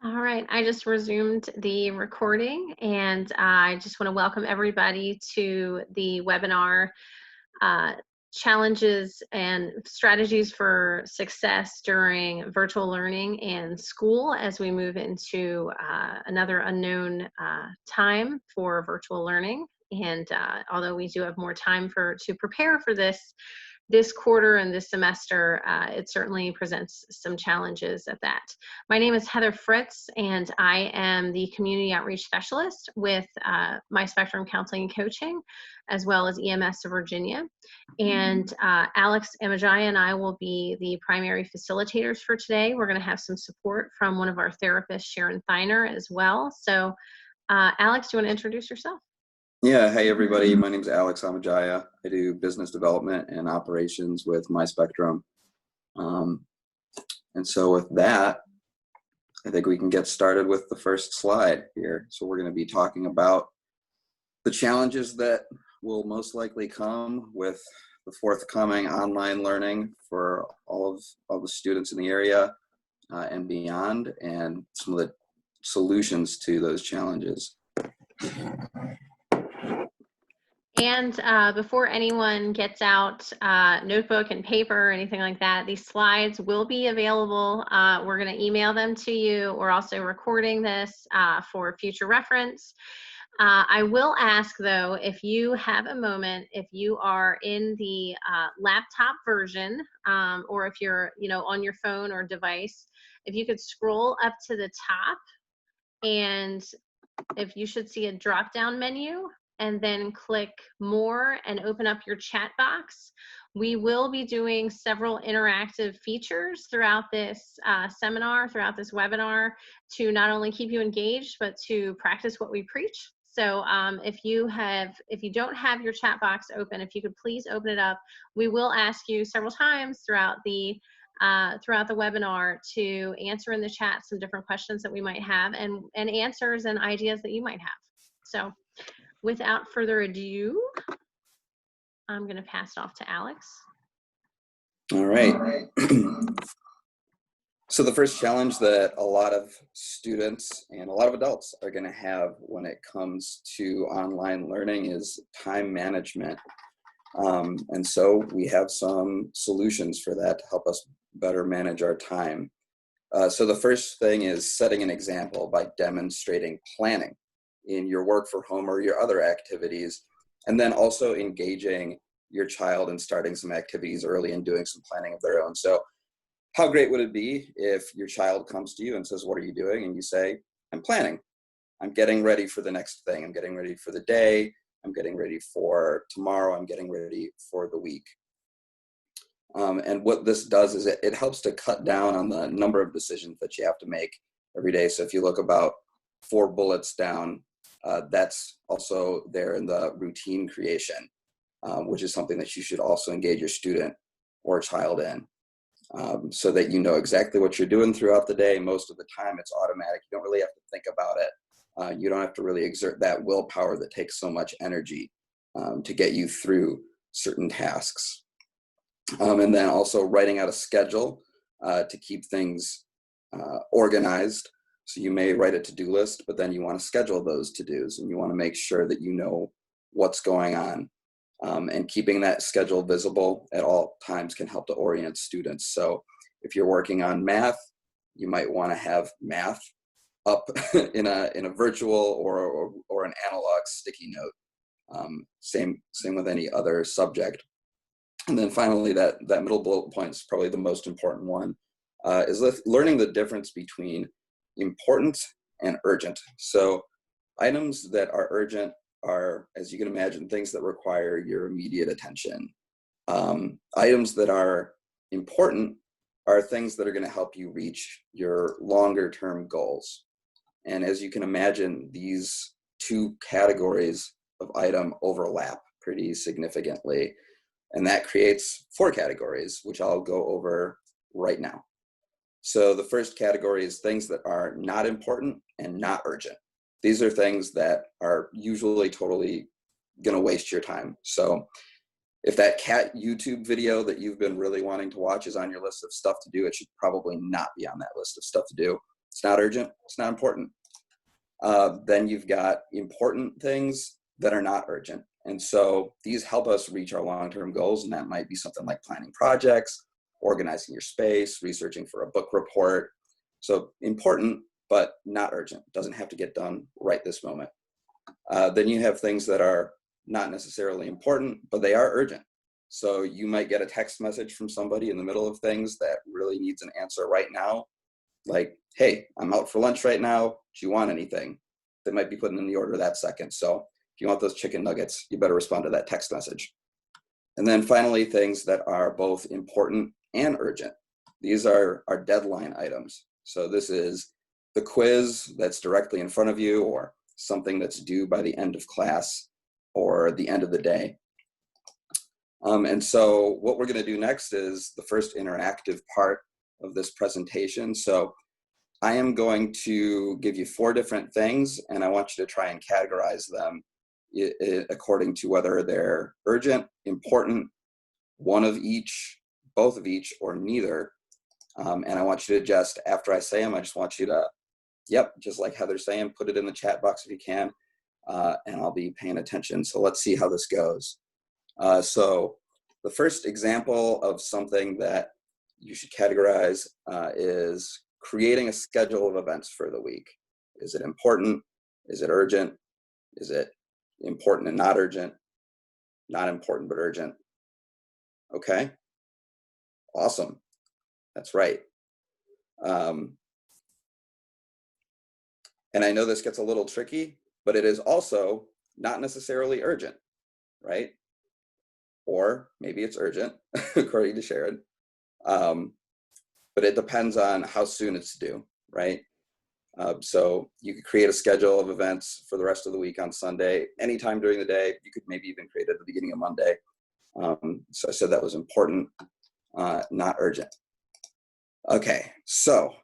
All right, I just resumed the recording and I just want to welcome everybody to the webinar, uh, Challenges and Strategies for Success During Virtual Learning and School as we move into another unknown time for virtual learning. And although we do have more time to prepare for this quarter and this semester, it certainly presents some challenges at that. My name is Heather Fritz, and I am the Community Outreach Specialist with My Spectrum Counseling and Coaching, as well as EMS of Virginia. And Alex Amajaya and I will be the primary facilitators for today. We're going to have some support from one of our therapists, Sharon Thiner, as well. So Alex, do you want to introduce yourself? Yeah, hey everybody, my name is Alex Amajaya. I do business development and operations with My Spectrum. And so with that, I think we can get started with the first slide here. So we're going to be talking about the challenges that will most likely come with the forthcoming online learning for all of the students in the area and beyond, and some of the solutions to those challenges. And before anyone gets out notebook and paper or anything like that, these slides will be available. We're going to email them to you. We're also recording this for future reference. I will ask, though, if you have a moment, if you are in the laptop version, or if you're, on your phone or device, if you could scroll up to the top, and if you should see a drop-down menu, and then click more and open up your chat box. We will be doing several interactive features throughout this seminar, throughout this webinar, to not only keep you engaged, but to practice what we preach. So if you don't have your chat box open, if you could please open it up. We will ask you several times throughout the webinar to answer in the chat some different questions that we might have, and answers and ideas that you might have. So without further ado, I'm going to pass it off to Alex. All right. So the first challenge that a lot of students and a lot of adults are going to have when it comes to online learning is time management. And so we have some solutions for that to help us better manage our time. So the first thing is setting an example by demonstrating planning in your work for home or your other activities, and then also engaging your child and starting some activities early and doing some planning of their own. So how great would it be if your child comes to you and says, "What are you doing?" And you say, "I'm planning. I'm getting ready for the next thing. I'm getting ready for the day. I'm getting ready for tomorrow. I'm getting ready for the week." And what this does is it helps to cut down on the number of decisions that you have to make every day. So if you look about 4 bullets down, that's also there in the routine creation, which is something that you should also engage your student or child in, so that you know exactly what you're doing throughout the day. Most of the time it's automatic. You don't really have to think about it. You don't have to really exert that willpower that takes so much energy to get you through certain tasks. And then also writing out a schedule to keep things organized. So you may write a to-do list, but then you want to schedule those to-dos, and you want to make sure that you know what's going on. And keeping that schedule visible at all times can help to orient students. So if you're working on math, you might want to have math up in a virtual or an analog sticky note. Same with any other subject. And then finally, that middle bullet point is probably the most important one, is learning the difference between important and urgent. So items that are urgent are, as you can imagine, things that require your immediate attention. Items that are important are things that are going to help you reach your longer term goals. And as you can imagine, these 2 categories of item overlap pretty significantly. And that creates 4 categories, which I'll go over right now. So the first category is things that are not important and not urgent. These are things that are usually totally going to waste your time. So if that cat YouTube video that you've been really wanting to watch is on your list of stuff to do, it should probably not be on that list of stuff to do. It's not urgent, it's not important. Then you've got important things that are not urgent. And so these help us reach our long-term goals, and that might be something like planning projects, organizing your space, researching for a book report. So important, but not urgent. Doesn't have to get done right this moment. Then you have things that are not necessarily important, but they are urgent. So you might get a text message from somebody in the middle of things that really needs an answer right now. Like, hey, I'm out for lunch right now. Do you want anything? They might be putting in the order that second. So if you want those chicken nuggets, you better respond to that text message. And then finally, things that are both important and urgent. These are our deadline items. So this is the quiz that's directly in front of you, or something that's due by the end of class or the end of the day. And so what we're going to do next is the first interactive part of this presentation. So I am going to give you 4 different things, and I want you to try and categorize them according to whether they're urgent, important, one of each, both of each, or neither. And I want you to just, after I say them, I just want you to, yep, just like Heather's saying, put it in the chat box if you can, and I'll be paying attention. So let's see how this goes. So the first example of something that you should categorize is creating a schedule of events for the week. Is it important? Is it urgent? Is it important and not urgent? Not important but urgent? Okay, awesome. That's right. And I know this gets a little tricky, but it is also not necessarily urgent, right? Or maybe it's urgent, according to Sharon. But it depends on how soon it's due, right? So you could create a schedule of events for the rest of the week on Sunday, anytime during the day. You could maybe even create it at the beginning of Monday. So I said that was important, not urgent. Okay, so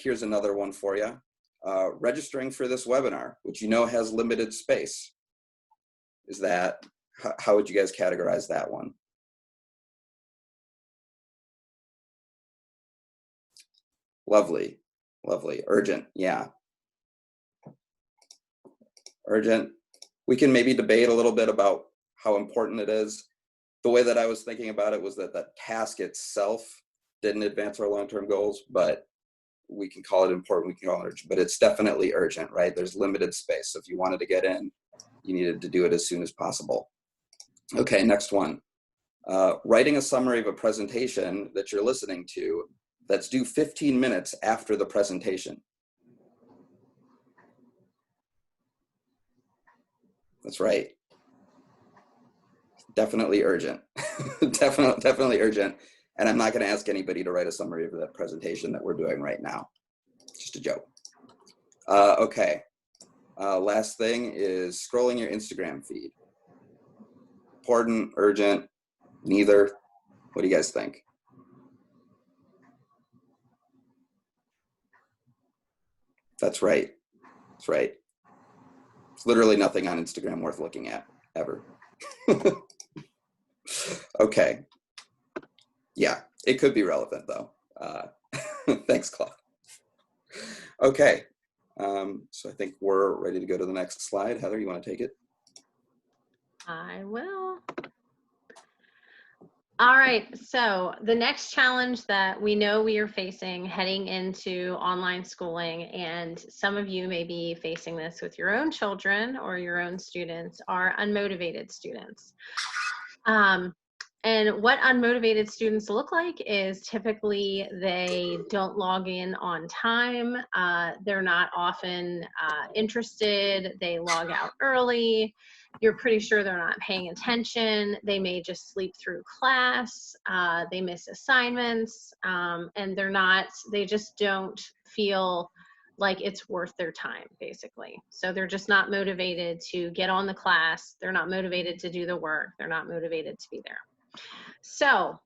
here's another one for you. Registering for this webinar, which you know has limited space. Is that, how would you guys categorize that one? Lovely, lovely. Urgent, yeah. Urgent. We can maybe debate a little bit about how important it is. The way that I was thinking about it was that the task itself didn't advance our long-term goals, but we can call it important, we can call it urgent, but it's definitely urgent, right? There's limited space. So if you wanted to get in, you needed to do it as soon as possible. Okay, next one. Writing a summary of a presentation that you're listening to that's due 15 minutes after the presentation. That's right. Definitely urgent. definitely urgent. And I'm not going to ask anybody to write a summary of that presentation that we're doing right now. Just a joke. Okay. Last thing is scrolling your Instagram feed. Important, urgent, neither. What do you guys think? That's right. That's right. There's literally nothing on Instagram worth looking at, ever. Okay. Yeah, it could be relevant though. Thanks, Claude. Okay, so I think we're ready to go to the next slide. Heather, you want to take it? I will. All right, so the next challenge that we know we are facing heading into online schooling, and some of you may be facing this with your own children or your own students, are unmotivated students. And what unmotivated students look like is typically they don't log in on time, they're not often interested, they log out early, you're pretty sure they're not paying attention, they may just sleep through class, they miss assignments, and they just don't feel like it's worth their time, basically. So they're just not motivated to get on the class, they're not motivated to do the work, they're not motivated to be there. So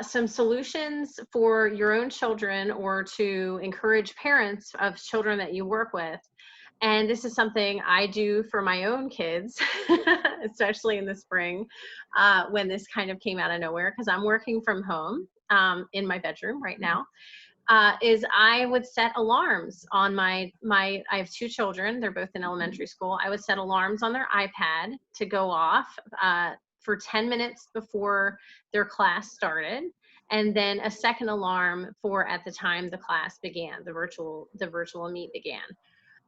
some solutions for your own children or to encourage parents of children that you work with. And this is something I do for my own kids, especially in the spring when this kind of came out of nowhere, because I'm working from home in my bedroom right now. is I would set alarms on I have 2 children. They're both in elementary school. I would set alarms on their iPad to go off for 10 minutes before their class started, and then a second alarm for at the time the class began, the virtual meet began.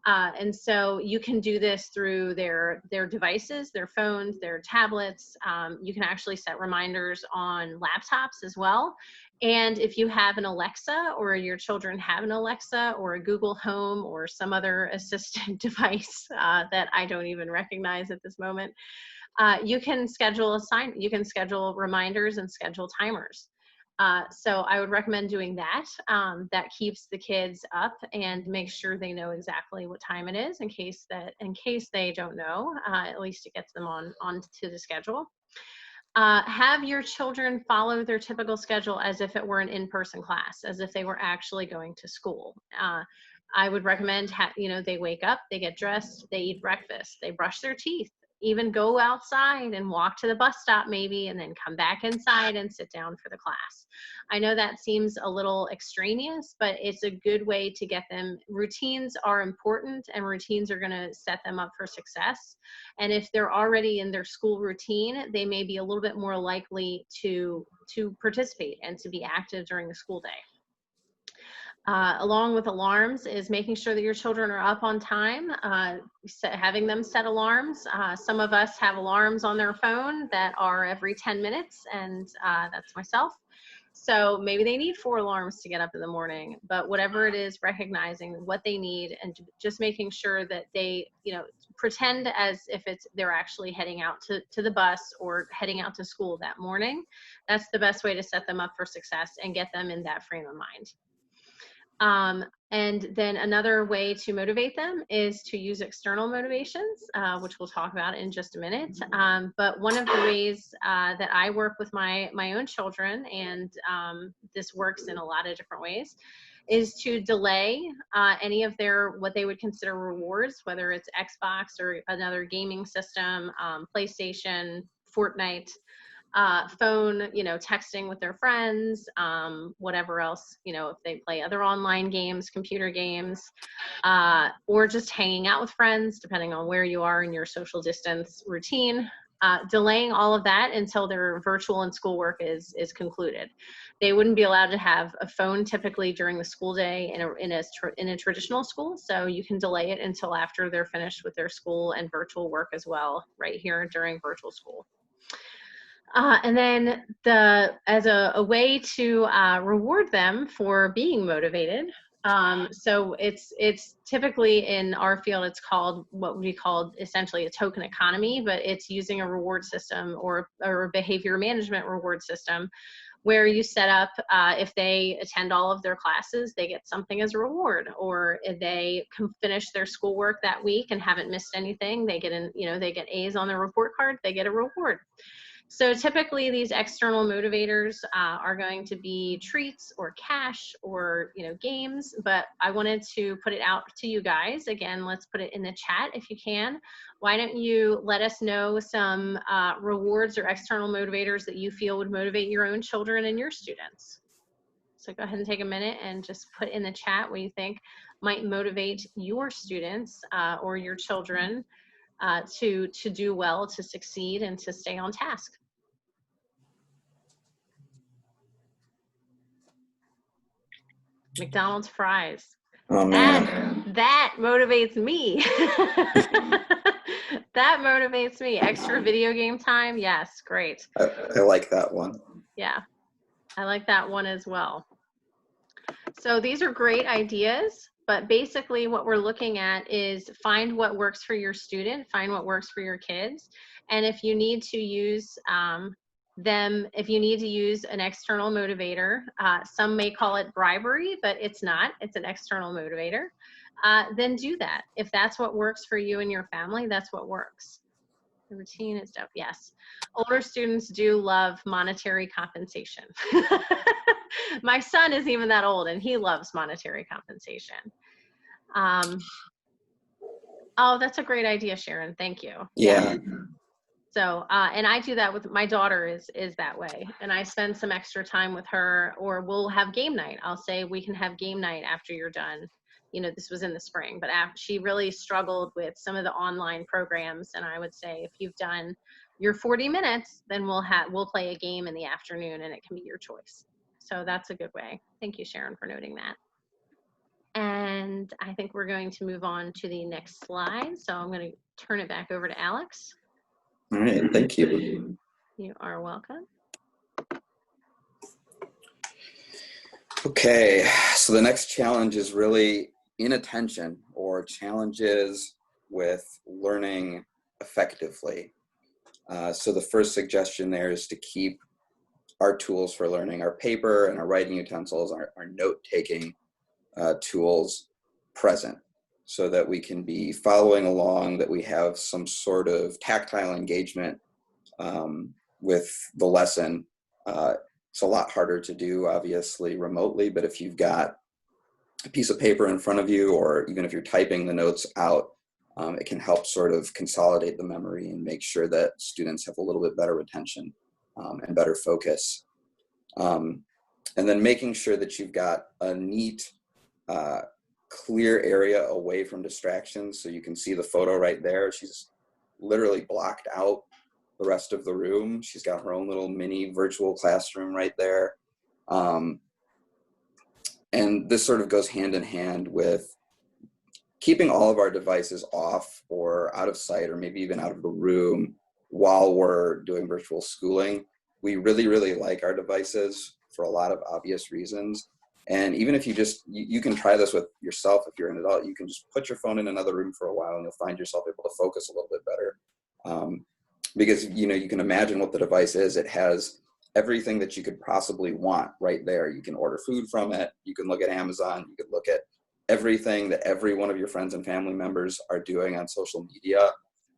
And so you can do this through their devices, their phones, their tablets. You can actually set reminders on laptops as well. And if you have an Alexa, or your children have an Alexa or a Google Home or some other assistant device that I don't even recognize at this moment, you can schedule reminders and schedule timers. So I would recommend doing that. That keeps the kids up and makes sure they know exactly what time it is in case they don't know. At least it gets them on to the schedule. Have your children follow their typical schedule as if it were an in-person class, as if they were actually going to school. I would recommend, they wake up, they get dressed, they eat breakfast, they brush their teeth, even go outside and walk to the bus stop maybe, and then come back inside and sit down for the class. I know that seems a little extraneous, but it's a good way to get them. Routines are important, and routines are going to set them up for success. And if they're already in their school routine, they may be a little bit more likely to participate and to be active during the school day. Along with alarms is making sure that your children are up on time, having them set alarms. Some of us have alarms on their phone that are every 10 minutes, and that's myself. So maybe they need 4 alarms to get up in the morning, but whatever it is, recognizing what they need and just making sure that they, pretend as if they're actually heading out to the bus or heading out to school that morning. That's the best way to set them up for success and get them in that frame of mind. And then another way to motivate them is to use external motivations, which we'll talk about in just a minute. But one of the ways that I work with my own children, and this works in a lot of different ways, is to delay any of what they would consider rewards, whether it's Xbox or another gaming system, PlayStation, Fortnite, phone, texting with their friends, whatever else, if they play other online games, computer games, or just hanging out with friends, depending on where you are in your social distance routine. Delaying all of that until their virtual and schoolwork is concluded. They wouldn't be allowed to have a phone typically during the school day in a traditional school, so you can delay it until after they're finished with their school and virtual work as well, right here during virtual school. And then as a way to reward them for being motivated. So it's typically in our field, it's called what we call essentially a token economy, but it's using a reward system or a behavior management reward system, where you set up, if they attend all of their classes, they get something as a reward, or if they finish their schoolwork that week and haven't missed anything, they get A's on their report card, they get a reward. So typically these external motivators are going to be treats or cash or games, but I wanted to put it out to you guys. Again, let's put it in the chat if you can. Why don't you let us know some rewards or external motivators that you feel would motivate your own children and your students. So go ahead and take a minute and just put in the chat what you think might motivate your students or your children to do well, to succeed, and to stay on task. McDonald's fries. Oh man, that motivates me. That motivates me. Extra video game time, yes, great. I like that one. Yeah, I like that one as well. So these are great ideas, but basically what we're looking at is find what works for your student, find what works for your kids, and if you need to use if you need to use an external motivator, some may call it bribery, but it's not, it's an external motivator, then do that. If that's what works for you and your family, that's what works. The routine is dope, yes. Older students do love monetary compensation. My son isn't even that old and he loves monetary compensation. Oh, that's a great idea, Sharon, thank you. Yeah. So, and I do that with my daughter is that way. And I spend some extra time with her, or we'll have game night. I'll say we can have game night after you're done. You know, this was in the spring, but after, she really struggled with some of the online programs. And I would say if you've done your 40 minutes, then we'll play a game in the afternoon and it can be your choice. So that's a good way. Thank you, Sharon, for noting that. And I think we're going to move on to the next slide. So I'm going to turn it back over to Alex. All right, thank you. You are welcome. Okay, so the next challenge is really inattention, or challenges with learning effectively. So the first suggestion there is to keep our tools for learning, our paper and our writing utensils, our note-taking tools present, so that we can be following along, that we have some sort of tactile engagement with the lesson. It's a lot harder to do, obviously, remotely, but if you've got a piece of paper in front of you, or even if you're typing the notes out, it can help sort of consolidate the memory and make sure that students have a little bit better retention and better focus. And then making sure that you've got a neat, clear area away from distractions. So you can see the photo right there. She's literally blocked out the rest of the room. She's got her own little mini virtual classroom right there. And this sort of goes hand in hand with keeping all of our devices off or out of sight, or maybe even out of the room while we're doing virtual schooling. We really, really like our devices for a lot of obvious reasons. And even if you can try this with yourself. If you're an adult, you can just put your phone in another room for a while and you'll find yourself able to focus a little bit better. Because, you know, you can imagine what the device is. It has everything that you could possibly want right there. You can order food from it. You can look at Amazon. You can look at everything that every one of your friends and family members are doing on social media.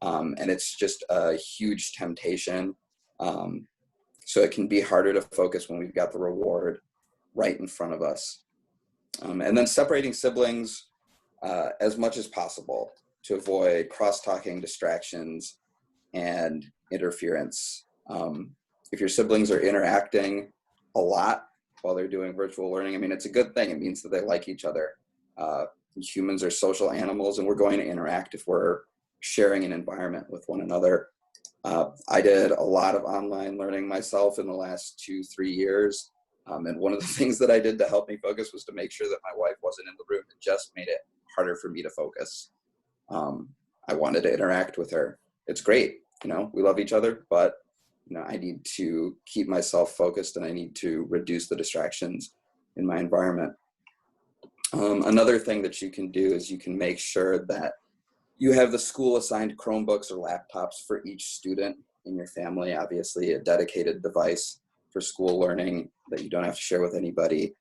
And it's just a huge temptation. So it can be harder to focus when we've got the reward right in front of us. And then separating siblings as much as possible to avoid cross-talking, distractions, and interference. If your siblings are interacting a lot while they're doing virtual learning, I mean, it's a good thing. It means that they like each other. Humans are social animals, and we're going to interact if we're sharing an environment with one another. I did a lot of online learning myself in the last 2-3 years. And one of the things that I did to help me focus was to make sure that my wife wasn't in the room. It just made it harder for me to focus. I wanted to interact with her. It's great, you know, we love each other, but you know, I need to keep myself focused and I need to reduce the distractions in my environment. Another thing that you can do is you can make sure that you have the school assigned Chromebooks or laptops for each student in your family, obviously a dedicated device for school learning that you don't have to share with anybody.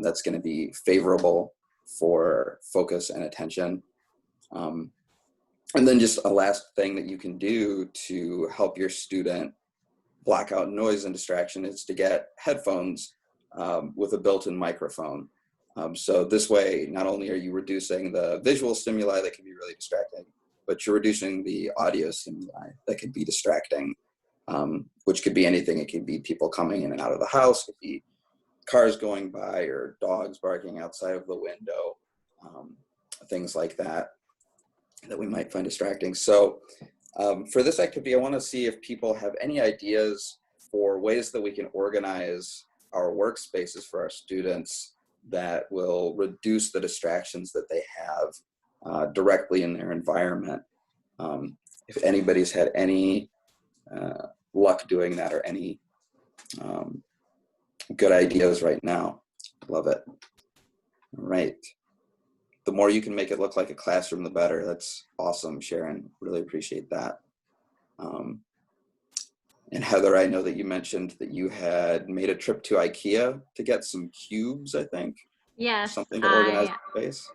That's going to be favorable for focus and attention. And then just a last thing that you can do to help your student block out noise and distraction is to get headphones with a built-in microphone. So this way, not only are you reducing the visual stimuli that can be really distracting, but you're reducing the audio stimuli that can be distracting, which could be anything. It could be people coming in and out of the house, it could be cars going by or dogs barking outside of the window, things like that we might find distracting. So for this activity, I want to see if people have any ideas for ways that we can organize our workspaces for our students that will reduce the distractions that they have directly in their environment. If anybody's had any luck doing that or any good ideas right now, love it. All right. The more you can make it look like a classroom, the better. That's awesome, Sharon. Really appreciate that. And Heather, I know that you mentioned that you had made a trip to IKEA to get some cubes, I think. Yes. Something to organize the space.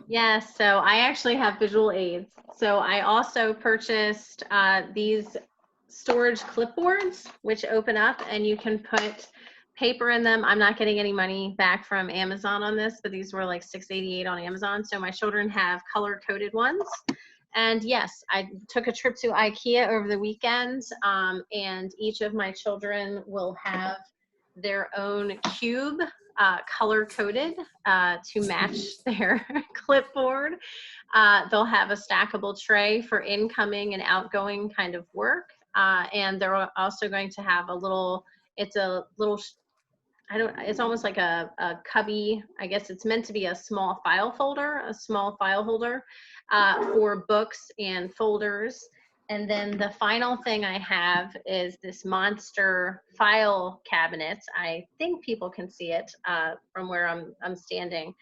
Yes, so I actually have visual aids. So I also purchased these storage clipboards, which open up and you can put paper in them. I'm not getting any money back from Amazon on this, but these were like $6.88 on Amazon. So my children have color-coded ones. And yes, I took a trip to IKEA over the weekend, and each of my children will have their own cube, color coded, to match their clipboard. They'll have a stackable tray for incoming and outgoing kind of work. And they're also going to have a little, it's a little, it's almost like a cubby. I guess it's meant to be a small file folder, a small file holder, for books and folders. And then the final thing I have is this monster file cabinet. I think people can see it from where I'm standing.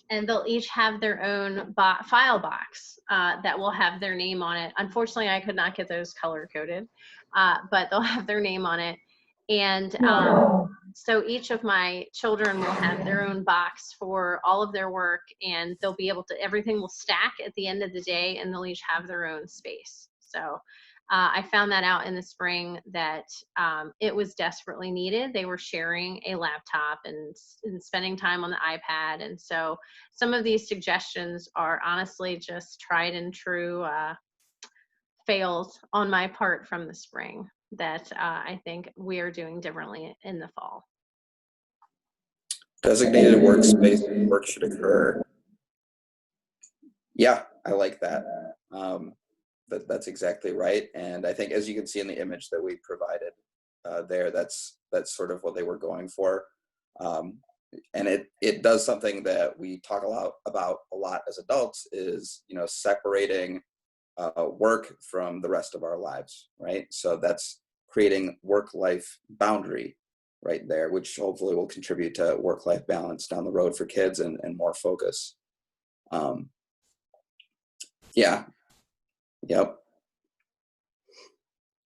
And they'll each have their own file box that will have their name on it. Unfortunately, I could not get those color coded, but they'll have their name on it. And so each of my children will have their own box for all of their work, and they'll be able to, everything will stack at the end of the day, and they'll each have their own space. So I found that out in the spring that it was desperately needed. They were sharing a laptop and spending time on the iPad. And so some of these suggestions are honestly just tried and true fails on my part from the spring that I think we are doing differently in the fall. Designated workspace work should occur. Yeah, I like that. That's exactly right. And I think, as you can see in the image that we provided there, that's sort of what they were going for. And it does something that we talk about a lot as adults, is, you know, separating work from the rest of our lives, right? So that's creating work-life boundary right there, which hopefully will contribute to work-life balance down the road for kids and more focus. Yeah. Yep.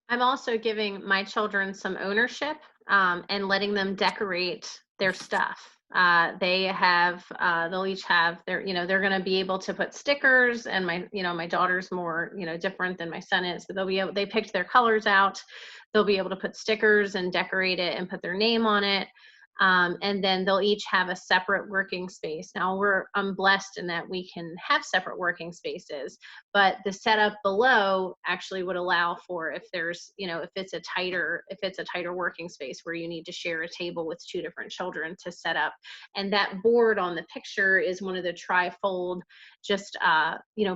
I'm also giving my children some ownership and letting them decorate their stuff. They'll each have their, you know, they're going to be able to put stickers, and my daughter's more, different than my son is, but they picked their colors out. They'll be able to put stickers and decorate it and put their name on it. And then they'll each have a separate working space. Now I'm blessed in that we can have separate working spaces, but the setup below actually would allow for, if there's, if it's a tighter working space where you need to share a table with two different children to set up. And that board on the picture is one of the tri-fold, just,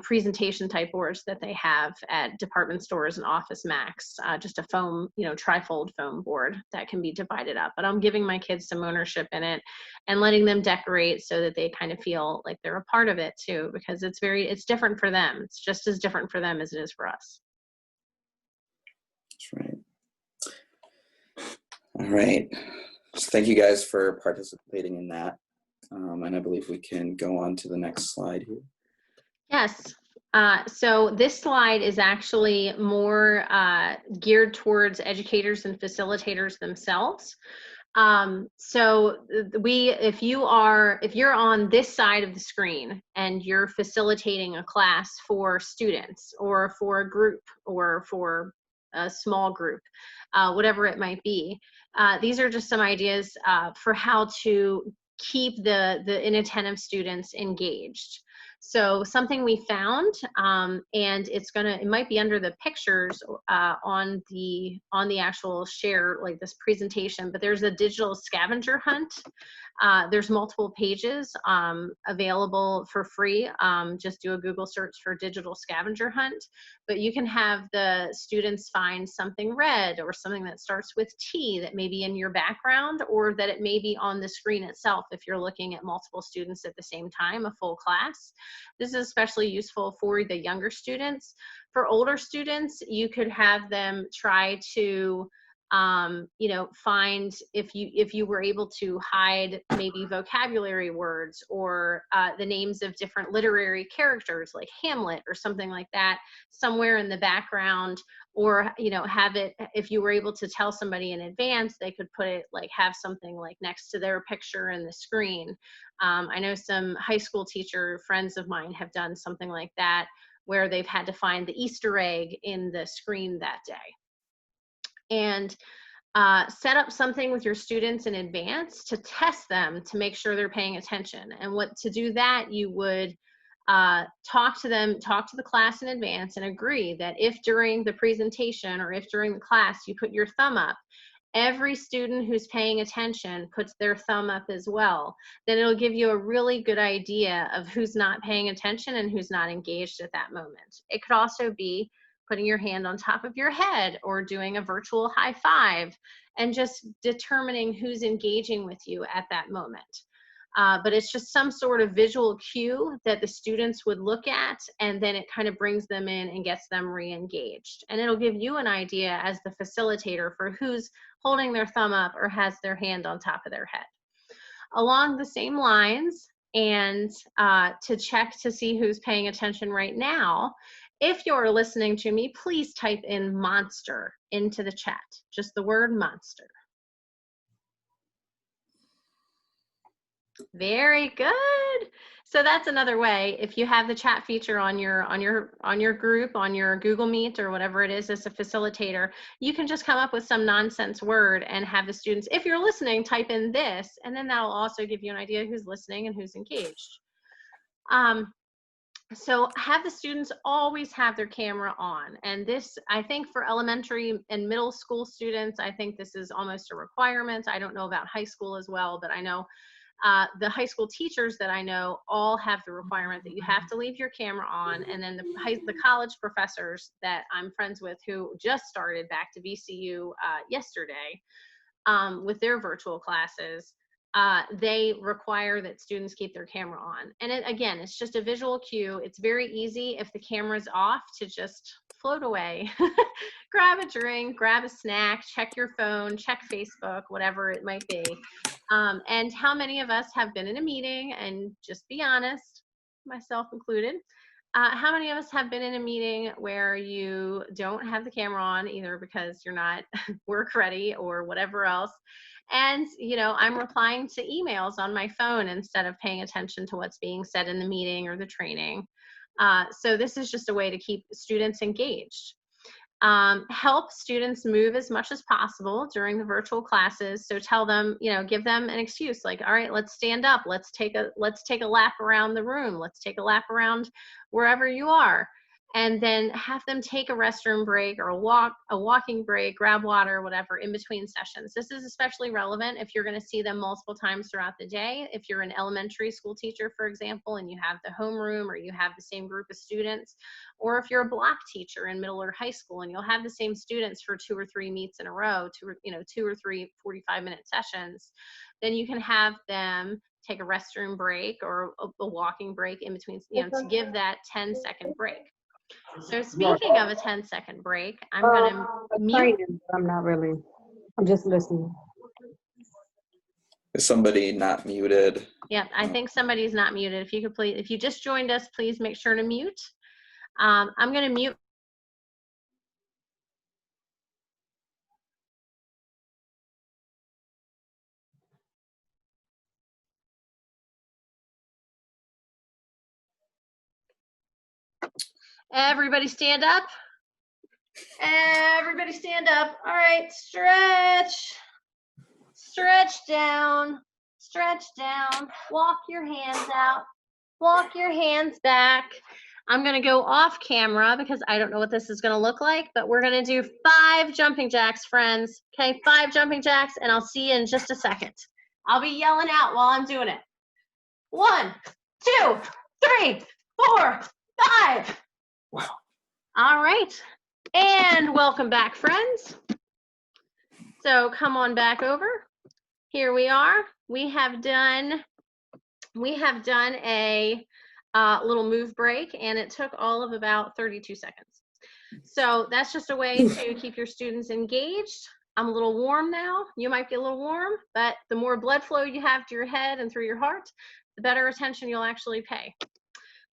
presentation type boards that they have at department stores and Office Max, just a foam, tri-fold foam board that can be divided up. But I'm giving my kids some ownership in it and letting them decorate so that they kind of feel like they're a part of it too, because it's different for them. It's just as different for them as it is for us. That's right. All right. So thank you guys for participating in that. And I believe we can go on to the next slide here. Yes. So this slide is actually more geared towards educators and facilitators themselves. So if you're on this side of the screen and you're facilitating a class for students or for a group or for a small group, whatever it might be, these are just some ideas for how to keep the inattentive students engaged. So something we found, and it might be under the pictures on the actual share, like this presentation, but there's a digital scavenger hunt. There's multiple pages available for free. Just do a Google search for digital scavenger hunt, but you can have the students find something red or something that starts with T that may be in your background, or that it may be on the screen itself if you're looking at multiple students at the same time, a full class. This is especially useful for the younger students. For older students, you could have them try to find, if you were able to hide maybe vocabulary words or the names of different literary characters like Hamlet or something like that somewhere in the background, or have it, if you were able to tell somebody in advance, they could put it, like, have something like next to their picture in the screen. I know some high school teacher friends of mine have done something like that, where they've had to find the Easter egg in the screen that day. And set up something with your students in advance to test them, to make sure they're paying attention. And to do that, you would talk to them, talk to the class in advance, and agree that if during the presentation or if during the class you put your thumb up, every student who's paying attention puts their thumb up as well. Then it'll give you a really good idea of who's not paying attention and who's not engaged at that moment. It could also be putting your hand on top of your head or doing a virtual high five and just determining who's engaging with you at that moment. But it's just some sort of visual cue that the students would look at, and then it kind of brings them in and gets them re-engaged. And it'll give you an idea as the facilitator for who's holding their thumb up or has their hand on top of their head. Along the same lines, and to check to see who's paying attention right now, if you're listening to me, please type in monster into the chat, just the word monster. Very good. So that's another way. If you have the chat feature on your group, on your Google Meet or whatever it is as a facilitator, you can just come up with some nonsense word and have the students, if you're listening, type in this, and then that'll also give you an idea who's listening and who's engaged. So have the students always have their camera on. And this, I think for elementary and middle school students, I think this is almost a requirement. I don't know about high school as well, but I know the high school teachers that I know all have the requirement that you have to leave your camera on. And then the college professors that I'm friends with who just started back to VCU yesterday with their virtual classes, they require that students keep their camera on. And again, it's just a visual cue. It's very easy if the camera's off to just float away, grab a drink, grab a snack, check your phone, check Facebook, whatever it might be. And how many of us have been in a meeting, and just be honest, myself included, how many of us have been in a meeting where you don't have the camera on either because you're not work ready or whatever else? And, you know, I'm replying to emails on my phone instead of paying attention to what's being said in the meeting or the training. So this is just a way to keep students engaged. Help students move as much as possible during the virtual classes. So tell them, you know, give them an excuse like, all right, let's stand up. Let's take a lap around the room. Let's take a lap around wherever you are. And then have them take a restroom break or a walking break, grab water, whatever, in between sessions. This is especially relevant if you're going to see them multiple times throughout the day. If you're an elementary school teacher, for example, and you have the homeroom or you have the same group of students, or if you're a block teacher in middle or high school and you'll have the same students for 2 or 3 meets in a row, 2 or 3 45-minute sessions, then you can have them take a restroom break or a walking break in between, you know, to give that 10-second break. So speaking of a 10-second break, I'm going to mute. I'm not really. I'm just listening. Is somebody not muted? Yep, I think somebody's not muted. If you could please, if you just joined us, please make sure to mute. I'm going to mute. Everybody stand up. Everybody stand up. All right, stretch. Stretch down. Stretch down. Walk your hands out. Walk your hands back. I'm going to go off camera because I don't know what this is going to look like, but we're going to do 5 jumping jacks, friends. Okay, 5 jumping jacks, and I'll see you in just a second. I'll be yelling out while I'm doing it. 1, 2, 3, 4, 5. Wow. All right. And welcome back, friends. So come on back over. Here we are. We have done a little move break, and it took all of about 32 seconds. So that's just a way to keep your students engaged. I'm a little warm now. You might be a little warm, but the more blood flow you have to your head and through your heart, the better attention you'll actually pay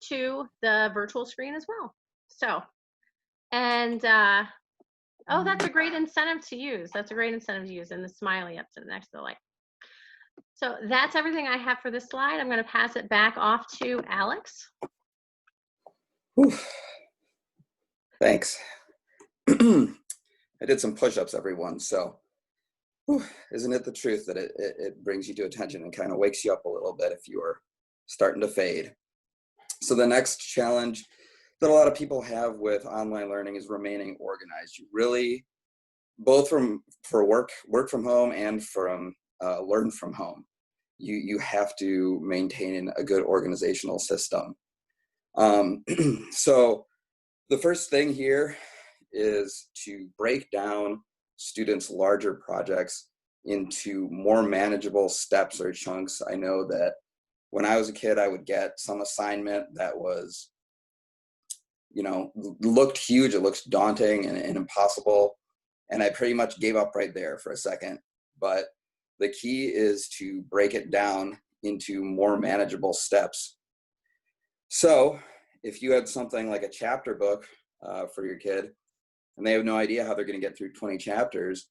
to the virtual screen as well. So, and oh, that's a great incentive to use. That's a great incentive to use, and the smiley up to the next to the light. So that's everything I have for this slide. I'm going to pass it back off to Alex. Whew. Thanks. I did some push-ups, everyone. So isn't it the truth that it brings you to attention and kind of wakes you up a little bit if you are starting to fade? So the next challenge that a lot of people have with online learning is remaining organized. You really, both for work from home and from learn from home, you have to maintain a good organizational system. So the first thing here is to break down students' larger projects into more manageable steps or chunks. I know that when I was a kid, I would get some assignment that was, looked huge, it looked daunting and impossible. And I pretty much gave up right there for a second. But the key is to break it down into more manageable steps. So if you had something like a chapter book for your kid, and they have no idea how they're going to get through 20 chapters,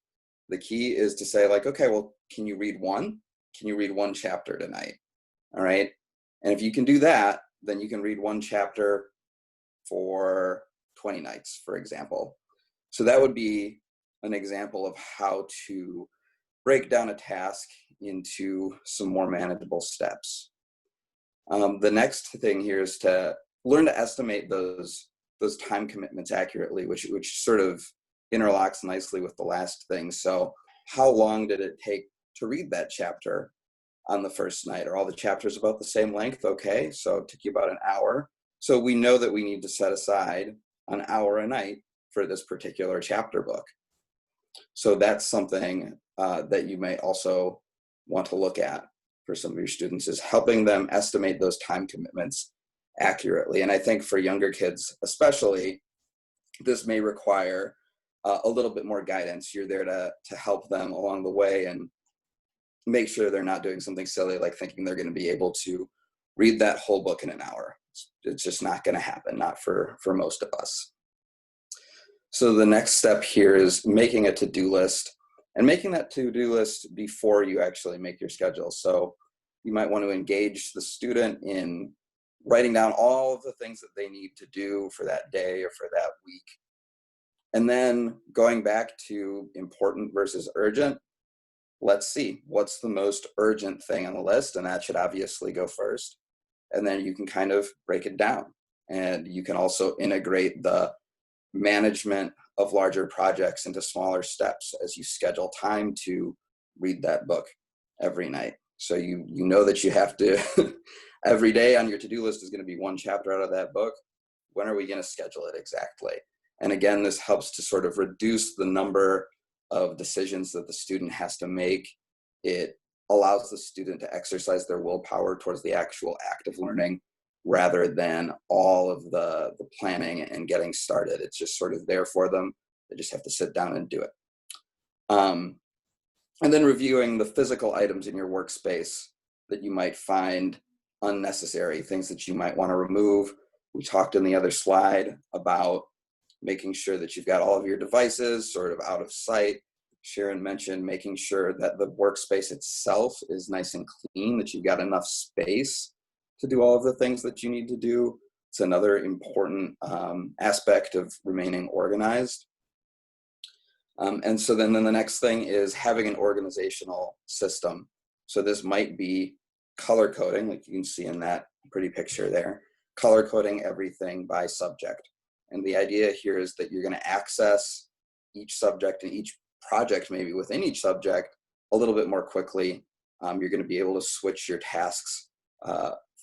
the key is to say, like, okay, well, can you read one? Can you read one chapter tonight? All right. And if you can do that, then you can read one chapter for 20 nights, for example. So that would be an example of how to break down a task into some more manageable steps. The next thing here is to learn to estimate those time commitments accurately, which sort of interlocks nicely with the last thing. So how long did it take to read that chapter on the first night? Are all the chapters about the same length? Okay, so it took you about an hour. So we know that we need to set aside an hour a night for this particular chapter book. So that's something that you may also want to look at for some of your students, is helping them estimate those time commitments accurately. And I think for younger kids especially, this may require a little bit more guidance. You're there to help them along the way and make sure they're not doing something silly like thinking they're going to be able to read that whole book in an hour. It's just not going to happen, not for most of us. So the next step here is making a to-do list, and making that to-do list before you actually make your schedule. So you might want to engage the student in writing down all of the things that they need to do for that day or for that week. And then going back to important versus urgent, let's see, what's the most urgent thing on the list? And that should obviously go first. And then you can kind of break it down. And you can also integrate the management of larger projects into smaller steps as you schedule time to read that book every night. So you know that you have to, every day on your to-do list is going to be one chapter out of that book. When are we going to schedule it exactly? And again, this helps to sort of reduce the number of decisions that the student has to make. It allows the student to exercise their willpower towards the actual act of learning, rather than all of the planning and getting started. It's just sort of there for them. They just have to sit down and do it. And then reviewing the physical items in your workspace that you might find unnecessary, things that you might want to remove. We talked in the other slide about making sure that you've got all of your devices sort of out of sight. Sharon mentioned making sure that the workspace itself is nice and clean, that you've got enough space to do all of the things that you need to do. It's another important aspect of remaining organized. And so then the next thing is having an organizational system. So this might be color coding, like you can see in that pretty picture there, color coding everything by subject. And the idea here is that you're going to access each subject and each project maybe within each subject a little bit more quickly. You're going to be able to switch your tasks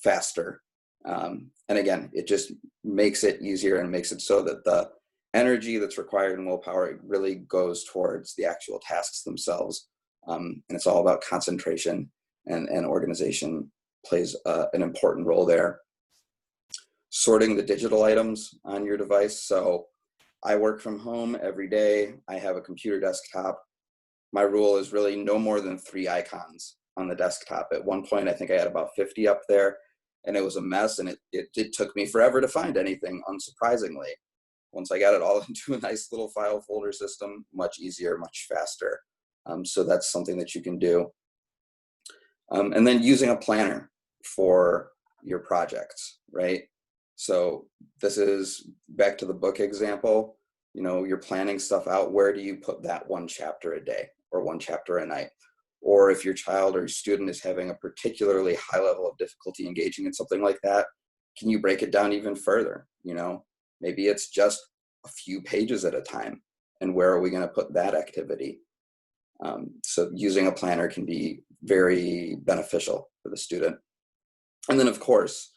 faster. And again, it just makes it easier and makes it so that the energy that's required in willpower really goes towards the actual tasks themselves. And it's all about concentration, and organization plays an important role there. Sorting the digital items on your device. So I work from home every day. I have a computer desktop. My rule is really no more than 3 icons on the desktop. At one point, I think I had about 50 up there, and it was a mess, and it took me forever to find anything, unsurprisingly. Once I got it all into a nice little file folder system, much easier, much faster. So that's something that you can do. And then using a planner for your projects, right? So this is back to the book example. You're planning stuff out. Where do you put that one chapter a day or one chapter a night? Or if your child or student is having a particularly high level of difficulty engaging in something like that, can you break it down even further? You know, maybe it's just a few pages at a time. And where are we going to put that activity? So using a planner can be very beneficial for the student. And then, of course,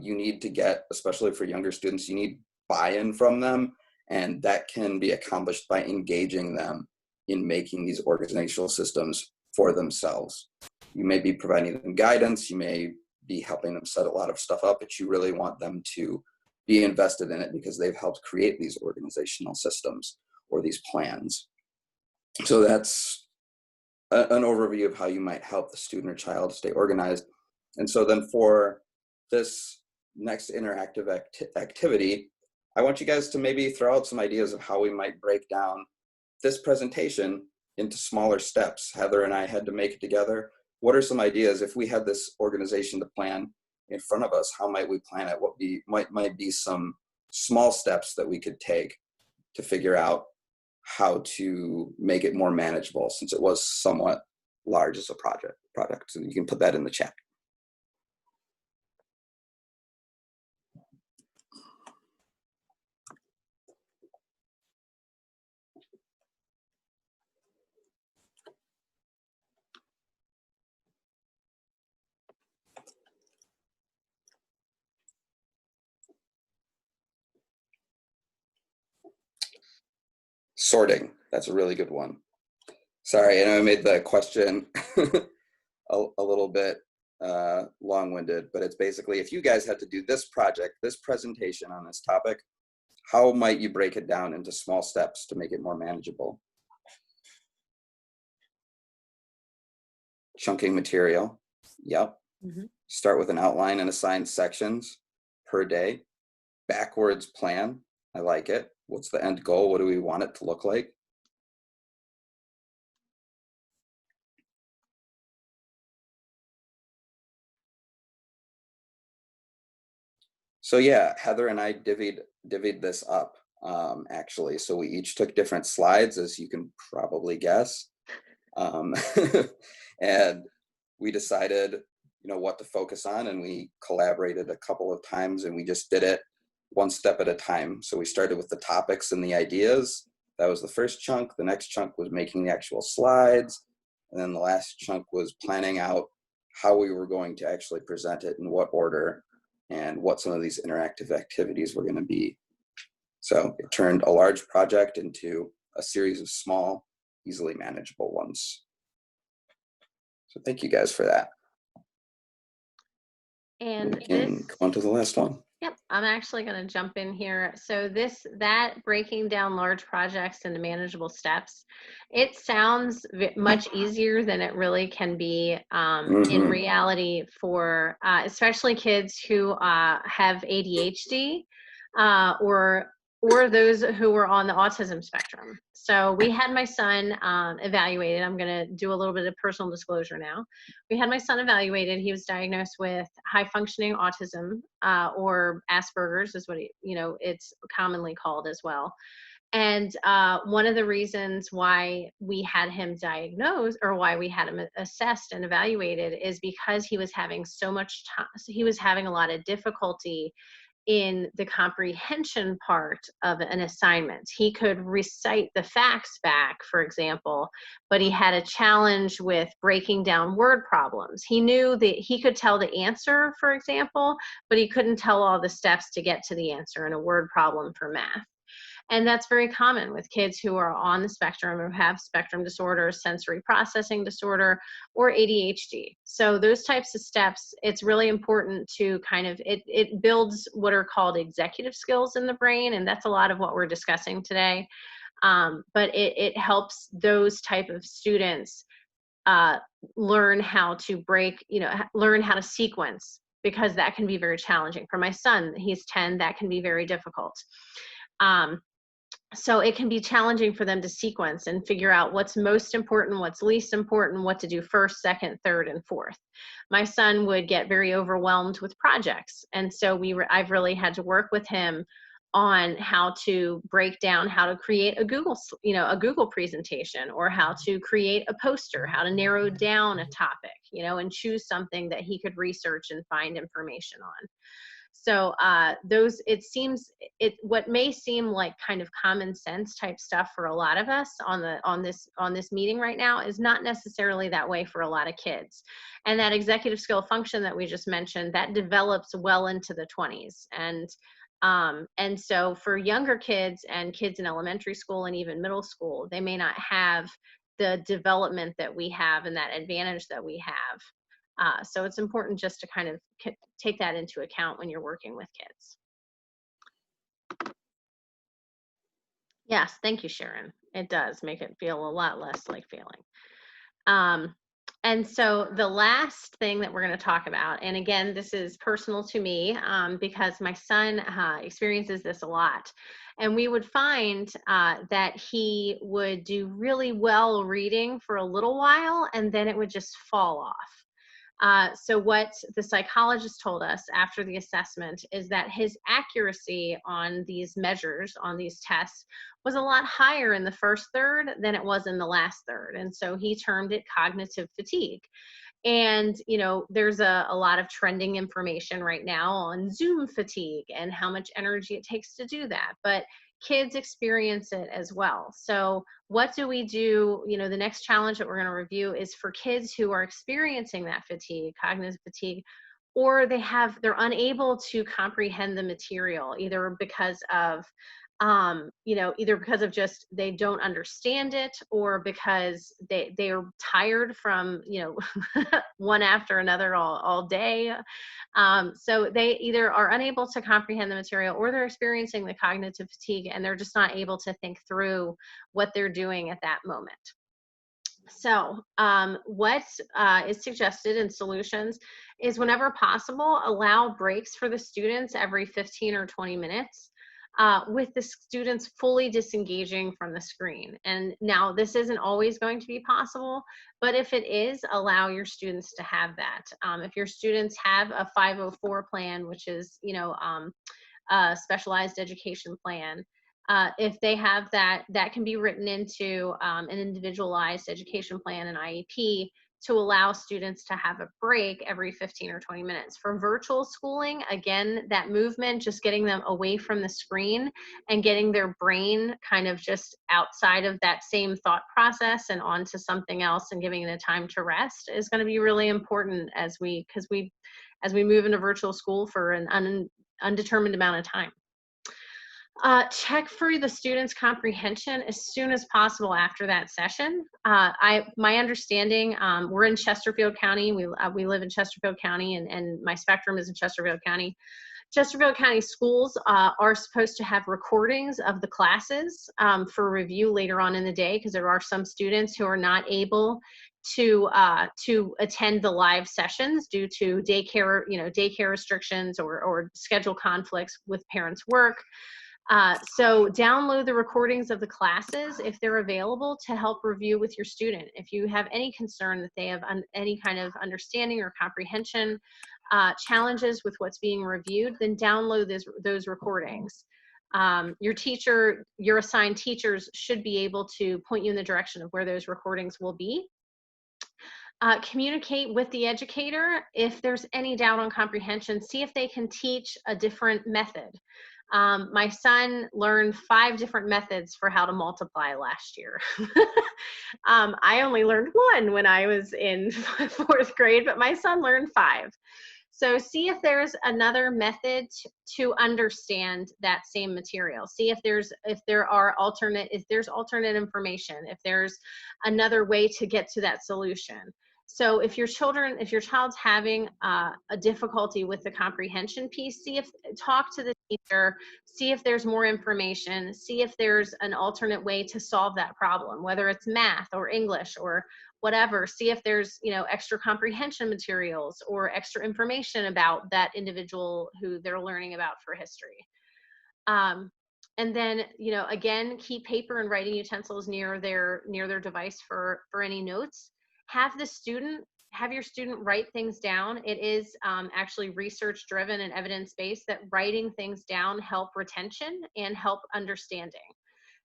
you need to get, especially for younger students, you need buy-in from them. And that can be accomplished by engaging them in making these organizational systems for themselves. You may be providing them guidance, you may be helping them set a lot of stuff up, but you really want them to be invested in it because they've helped create these organizational systems or these plans. So that's an overview of how you might help the student or child stay organized. And so then for this next interactive activity, I want you guys to maybe throw out some ideas of how we might break down this presentation into smaller steps. Heather and I had to make it together. What are some ideas if we had this organization to plan in front of us? How might we plan it? What might be some small steps that we could take to figure out how to make it more manageable, since it was somewhat large as a product. So you can put that in the chat. Sorting, that's a really good one. Sorry, I know I made the question a little bit long-winded, but it's basically, if you guys had to do this project, this presentation on this topic, how might you break it down into small steps to make it more manageable? Chunking material, yep. Start with an outline and assign sections per day. Backwards plan, I like it. What's the end goal? What do we want it to look like? So yeah, Heather and I divvied this up, actually. So we each took different slides, as you can probably guess. And we decided, what to focus on, and we collaborated a couple of times, and we just did it one step at a time. So we started with the topics and the ideas. That was the first chunk. The next chunk was making the actual slides. And then the last chunk was planning out how we were going to actually present it, in what order, and what some of these interactive activities were going to be. So it turned a large project into a series of small, easily manageable ones. So thank you guys for that. And we can go on to the last one. Yep, I'm actually going to jump in here. So that breaking down large projects into manageable steps, it sounds much easier than it really can be in reality for especially kids who have ADHD or those who are on the autism spectrum. So we had my son evaluated. I'm going to do a little bit of personal disclosure now. We had my son evaluated. He was diagnosed with high functioning autism or Asperger's is what it's commonly called as well. And one of the reasons why we had him diagnosed, or why we had him assessed and evaluated, is because he was having so much time. So he was having a lot of difficulty in the comprehension part of an assignment. He could recite the facts back, for example, but he had a challenge with breaking down word problems. He knew that he could tell the answer, for example, but he couldn't tell all the steps to get to the answer in a word problem for math. And that's very common with kids who are on the spectrum or have spectrum disorder, sensory processing disorder, or ADHD. So those types of steps, it's really important to it builds what are called executive skills in the brain. And that's a lot of what we're discussing today. But it helps those type of students learn how to learn how to sequence, because that can be very challenging. For my son, he's 10, that can be very difficult. So it can be challenging for them to sequence and figure out what's most important, what's least important, what to do first, second, third, and fourth. My son would get very overwhelmed with projects. And so I've really had to work with him on how to break down, how to create a Google presentation, or how to create a poster, how to narrow down a topic, and choose something that he could research and find information on. So what may seem like kind of common sense type stuff for a lot of us on this meeting right now is not necessarily that way for a lot of kids. And that executive skill function that we just mentioned, that develops well into the 20s. And so for younger kids and kids in elementary school and even middle school, they may not have the development that we have and that advantage that we have. So it's important just to kind of take that into account when you're working with kids. Yes, thank you, Sharon. It does make it feel a lot less like failing. And so the last thing that we're going to talk about, and again, this is personal to me because my son experiences this a lot. And we would find that he would do really well reading for a little while, and then it would just fall off. So what the psychologist told us after the assessment is that his accuracy on these measures, on these tests, was a lot higher in the first third than it was in the last third. And so he termed it cognitive fatigue. And, there's a lot of trending information right now on Zoom fatigue and how much energy it takes to do that. But kids experience it as well. So what do we do? The next challenge that we're going to review is for kids who are experiencing that fatigue, cognitive fatigue, or they're unable to comprehend the material, either because of just they don't understand it, or because they are tired from one after another all day. So they either are unable to comprehend the material, or they're experiencing the cognitive fatigue and they're just not able to think through what they're doing at that moment. So what is suggested in solutions is, whenever possible, allow breaks for the students every 15 or 20 minutes. With the students fully disengaging from the screen. And now this isn't always going to be possible, but if it is, allow your students to have that. If your students have a 504 plan, which is, a specialized education plan, if they have that, that can be written into an individualized education plan, an IEP, to allow students to have a break every 15 or 20 minutes. For virtual schooling, again, that movement, just getting them away from the screen and getting their brain kind of just outside of that same thought process and onto something else and giving it a time to rest, is going to be really important as we move into virtual school for an undetermined amount of time. Check for the students' comprehension as soon as possible after that session. My understanding, we're in Chesterfield County. We live in Chesterfield County, and my spectrum is in Chesterfield County. Chesterfield County schools are supposed to have recordings of the classes for review later on in the day, because there are some students who are not able to attend the live sessions due to daycare restrictions or schedule conflicts with parents' work. So download the recordings of the classes if they're available to help review with your student. If you have any concern that they have any kind of understanding or comprehension challenges with what's being reviewed, then download those recordings. Your assigned teachers should be able to point you in the direction of where those recordings will be. Communicate with the educator if there's any doubt on comprehension. See if they can teach a different method. My son learned 5 different methods for how to multiply last year. I only learned 1 when I was in 4th grade, but my son learned 5. So see if there's another method to understand that same material. See if there's alternate information, if there's another way to get to that solution. So if your child's having a difficulty with the comprehension piece, talk to the teacher, see if there's more information, see if there's an alternate way to solve that problem, whether it's math or English or whatever. See if there's, extra comprehension materials or extra information about that individual who they're learning about for history. And then, again, keep paper and writing utensils near their device for any notes. Have your student write things down. It is actually research driven and evidence based that writing things down help retention and help understanding.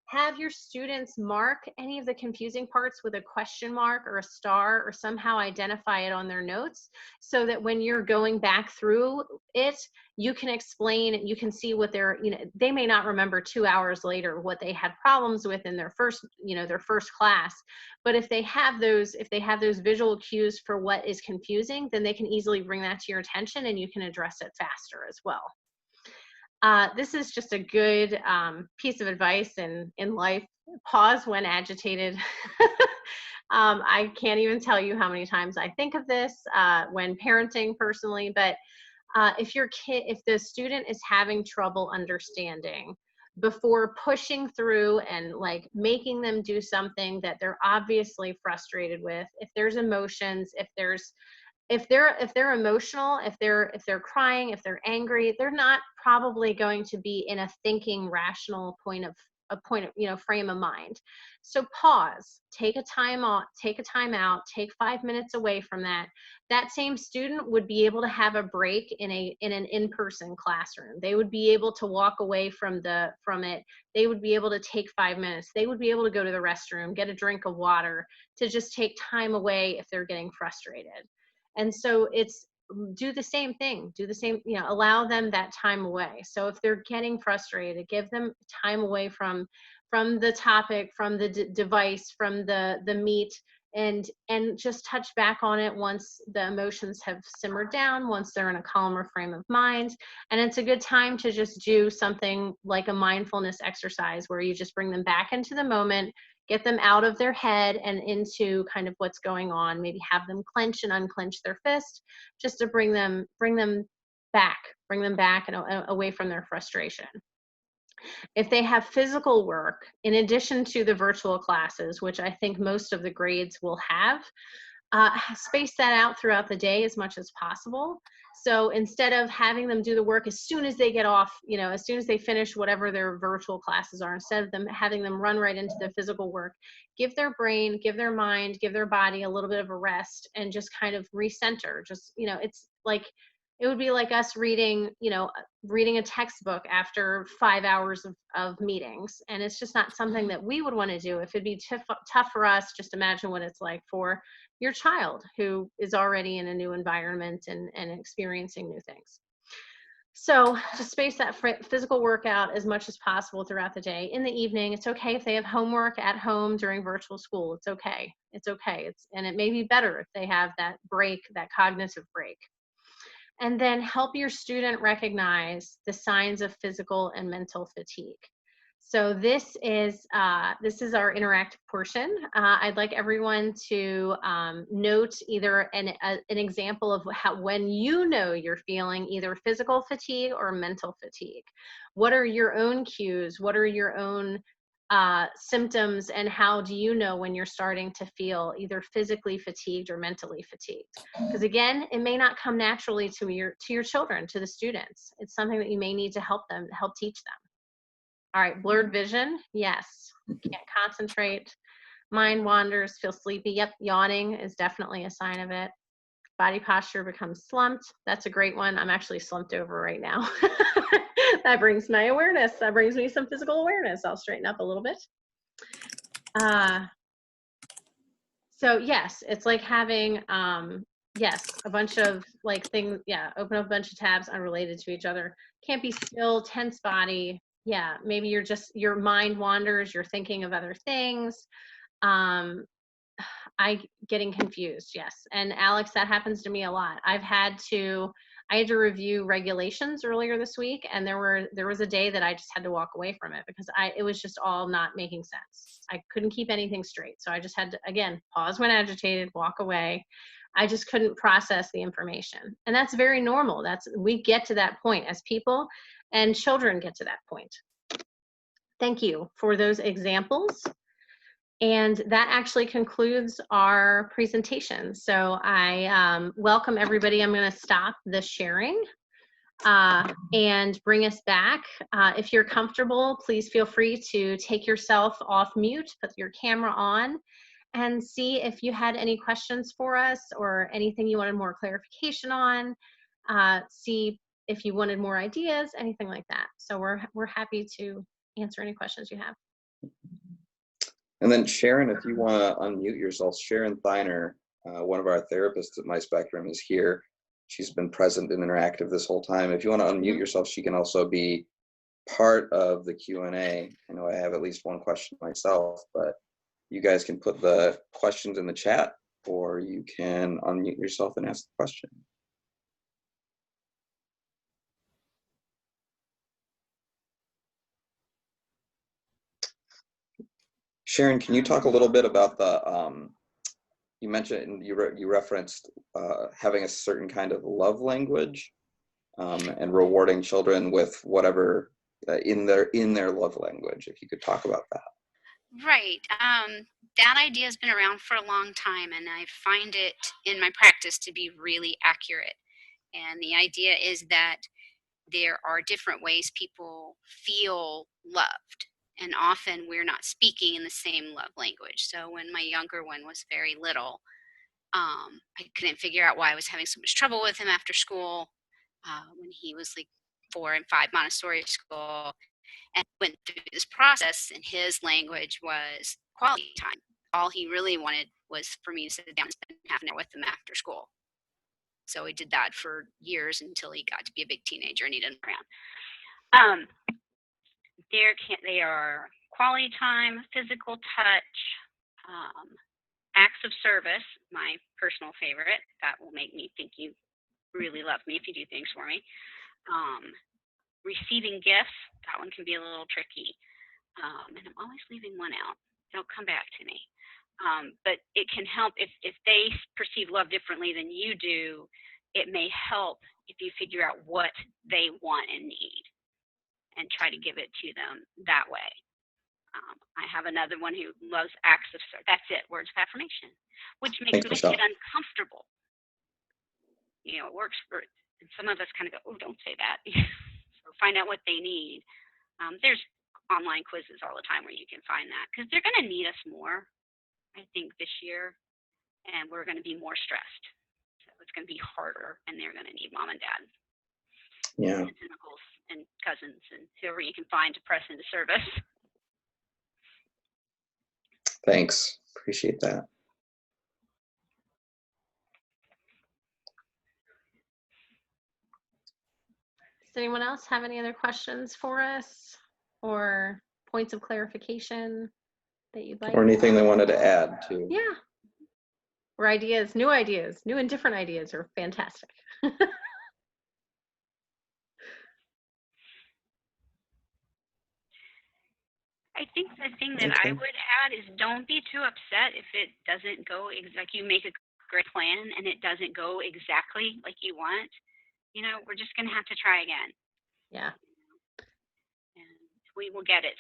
have your students mark any of the confusing parts with a question mark or a star, or somehow identify it on their notes, so that when you're going back through it, you can explain, you can see what they're, they may not remember 2 hours later what they had problems with in their first, their first class. But if they have those visual cues for what is confusing, then they can easily bring that to your attention and you can address it faster as well. This is just a good piece of advice in life. Pause when agitated. I can't even tell you how many times I think of this when parenting personally, but if the student is having trouble understanding, before pushing through and like making them do something that they're obviously frustrated with, if there's emotions, if they're emotional, if they're crying, if they're angry, they're not probably going to be in a thinking, rational frame of mind. So pause, take a time out, take 5 minutes away from that. That same student would be able to have a break in an in-person classroom. They would be able to walk away from it. They would be able to take 5 minutes. They would be able to go to the restroom, get a drink of water, to just take time away if they're getting frustrated. And so it's do the same thing, allow them that time away. So if they're getting frustrated, give them time away from the topic, from the device, from the meat, and just touch back on it once the emotions have simmered down, once they're in a calmer frame of mind. And it's a good time to just do something like a mindfulness exercise where you just bring them back into the moment, get them out of their head and into kind of what's going on. Maybe have them clench and unclench their fist, just to bring them back and away from their frustration. If they have physical work, in addition to the virtual classes, which I think most of the grades will have, space that out throughout the day as much as possible. So instead of having them do the work as soon as they get off, as soon as they finish whatever their virtual classes are, instead of having them run right into the physical work, give their brain, give their mind, give their body a little bit of a rest and just kind of recenter. Just, it's like, it would be like us reading a textbook after 5 hours of meetings. And it's just not something that we would want to do. If it'd be tough for us, just imagine what it's like for your child who is already in a new environment and experiencing new things. So just space that physical workout as much as possible throughout the day. In the evening, it's okay if they have homework at home during virtual school. It's okay. And it may be better if they have that break, that cognitive break. And then help your student recognize the signs of physical and mental fatigue. So this is our interactive portion. I'd like everyone to note either an example of when you're feeling either physical fatigue or mental fatigue. What are your own cues? What are your own symptoms, and how do you know when you're starting to feel either physically fatigued or mentally fatigued? Because again, it may not come naturally to your children, to the students. It's something that you may need to help teach them. All right, blurred vision, yes. Can't concentrate. Mind wanders, feel sleepy. Yep, yawning is definitely a sign of it. Body posture becomes slumped. That's a great one. I'm actually slumped over right now. That brings my awareness. That brings me some physical awareness. I'll straighten up a little bit. So yes, it's like having, a bunch of like things. Yeah, open up a bunch of tabs unrelated to each other. Can't be still, tense body. Yeah, maybe your mind wanders. You're thinking of other things. Getting confused, yes. And Alex, that happens to me a lot. I had to review regulations earlier this week, and there was a day that I just had to walk away from it because it was just all not making sense. I couldn't keep anything straight. So I just had to, again, pause when agitated, walk away. I just couldn't process the information. And that's very normal. We get to that point as people, and children get to that point. Thank you for those examples. And that actually concludes our presentation. So I welcome everybody. I'm going to stop the sharing and bring us back. If you're comfortable, please feel free to take yourself off mute, put your camera on, and see if you had any questions for us or anything you wanted more clarification on. See if you wanted more ideas, anything like that. So we're happy to answer any questions you have. And then Sharon, if you want to unmute yourself, Sharon Thiner, one of our therapists at My Spectrum, is here. She's been present and interactive this whole time. If you want to unmute yourself, she can also be part of the Q&A. I know I have at least one question myself, but you guys can put the questions in the chat, or you can unmute yourself and ask the question. Sharon, can you talk a little bit about the, you mentioned, you referenced having a certain kind of love language and rewarding children with whatever in their love language, if you could talk about that. Right. That idea has been around for a long time, and I find it in my practice to be really accurate. And the idea is that there are different ways people feel loved, and often we're not speaking in the same love language. So when my younger one was very little, I couldn't figure out why I was having so much trouble with him after school. When he was like 4 and 5, Montessori school, and went through this process, and his language was quality time. All he really wanted was for me to sit down and spend half an hour with him after school. So he did that for years until he got to be a big teenager and he didn't around. They are quality time, physical touch, acts of service, my personal favorite. That will make me think you really love me if you do things for me. Receiving gifts, that one can be a little tricky. And I'm always leaving one out. They'll come back to me. But it can help if they perceive love differently than you do. It may help if you figure out what they want and need and try to give it to them that way. I have another one who loves acts of service. That's it, words of affirmation, which makes Thanks, the Michelle. kid uncomfortable. You know, it works for, and some of us kind of go, oh, don't say that. So find out what they need. There's online quizzes all the time where you can find that, because they're going to need us more, I think, this year, and we're going to be more stressed. So it's going to be harder, and they're going to need mom and dad, Yeah. and uncles and cousins and whoever you can find to press into service. Thanks. Appreciate that. Does anyone else have any other questions for us or points of clarification that you'd like? Or anything they wanted to add to? Yeah. Or ideas, new and different ideas are fantastic. I think the thing that I would add is don't be too upset if it doesn't go like you make a great plan and it doesn't go exactly like you want. You know, we're just going to have to try again. Yeah. And we will get it.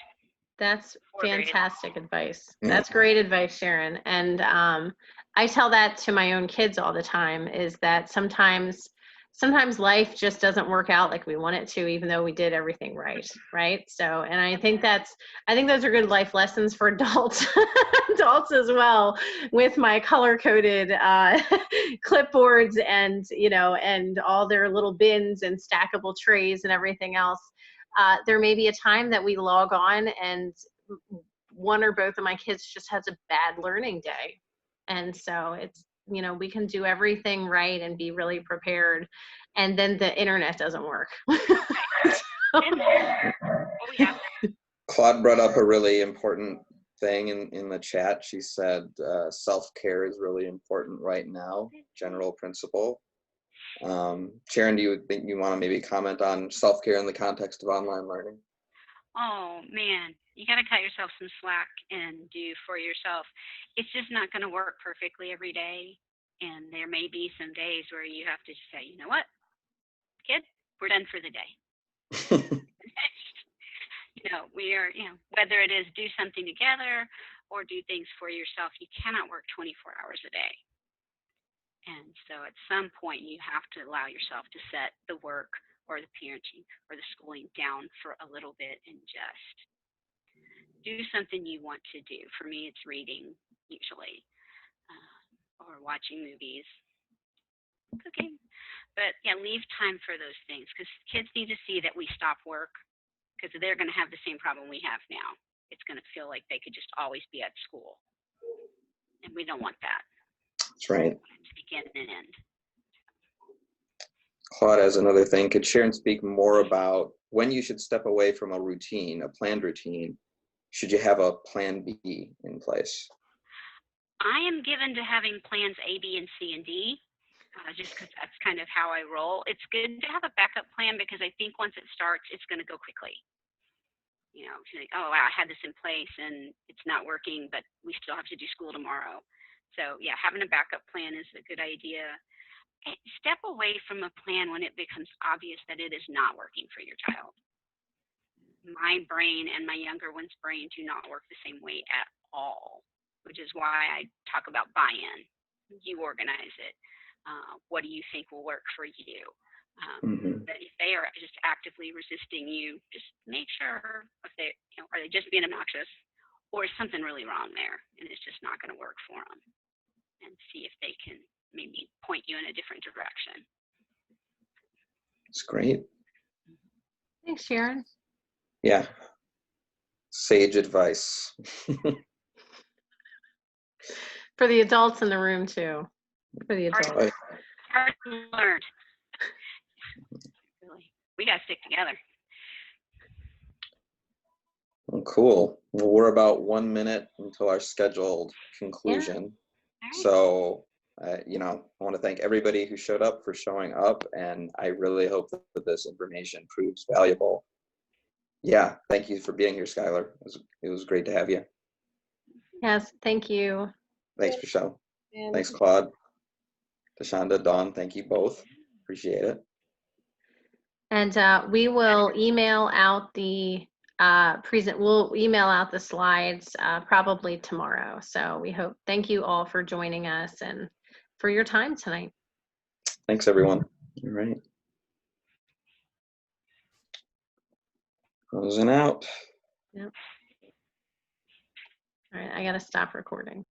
That's fantastic advice. Yeah. That's great advice, Sharon. And I tell that to my own kids all the time, is that sometimes life just doesn't work out like we want it to, even though we did everything right? So, and I think those are good life lessons for adults as well, with my color-coded clipboards and, you know, and all their little bins and stackable trays and everything else. There may be a time that we log on and one or both of my kids just has a bad learning day. And so it's, you know, we can do everything right and be really prepared, and then the internet doesn't work. Claude brought up a really important thing in the chat. She said self-care is really important right now, general principle. Sharon, do you think you want to maybe comment on self-care in the context of online learning? Oh man, you got to cut yourself some slack and do for yourself. It's just not going to work perfectly every day. And there may be some days where you have to say, you know what, kid, we're done for the day. You know, we are, you know, whether it is do something together or do things for yourself, you cannot work 24 hours a day. And so at some point you have to allow yourself to set the work or the parenting or the schooling down for a little bit and just do something you want to do. For me, it's reading usually, or watching movies, cooking. But yeah, leave time for those things, because kids need to see that we stop work, because they're going to have the same problem we have now. it's going to feel like they could just always be at school. And we don't want that. That's right. To begin and end. Claude has another thing. Could Sharon speak more about when you should step away from a routine, a planned routine? Should you have a plan B in place? I am given to having plans A, B, and C, and D, just because that's kind of how I roll. It's good to have a backup plan because I think once it starts, it's going to go quickly. You know, like, oh, wow, I had this in place and it's not working, but we still have to do school tomorrow. So yeah, having a backup plan is a good idea. Step away from a plan when it becomes obvious that it is not working for your child. My brain and my younger one's brain do not work the same way at all, which is why I talk about buy-in. You organize it. What do you think will work for you? But if they are just actively resisting you, just make sure if they, are they just being obnoxious, or is something really wrong there and it's just not going to work for them, and see if they can maybe point you in a different direction. It's great. Thanks, Sharon. Yeah. Sage advice. For the adults in the room too. For the Hard, adults. hard to learn. Really, we got to stick together. Well, cool. Well, we're about 1 minute until our scheduled conclusion. Right. So, I want to thank everybody who showed up for showing up, and I really hope that this information proves valuable. Yeah, thank you for being here, Skylar. It was great to have you. Yes, thank you. Thanks, Michelle. And Thanks, Claude. Deshonda, Dawn, thank you both. Appreciate it. And we will email out the we'll email out the slides probably tomorrow. So we hope, thank you all for joining us and for your time tonight. Thanks, everyone. All right. Closing out. Yep. All right, I gotta stop recording.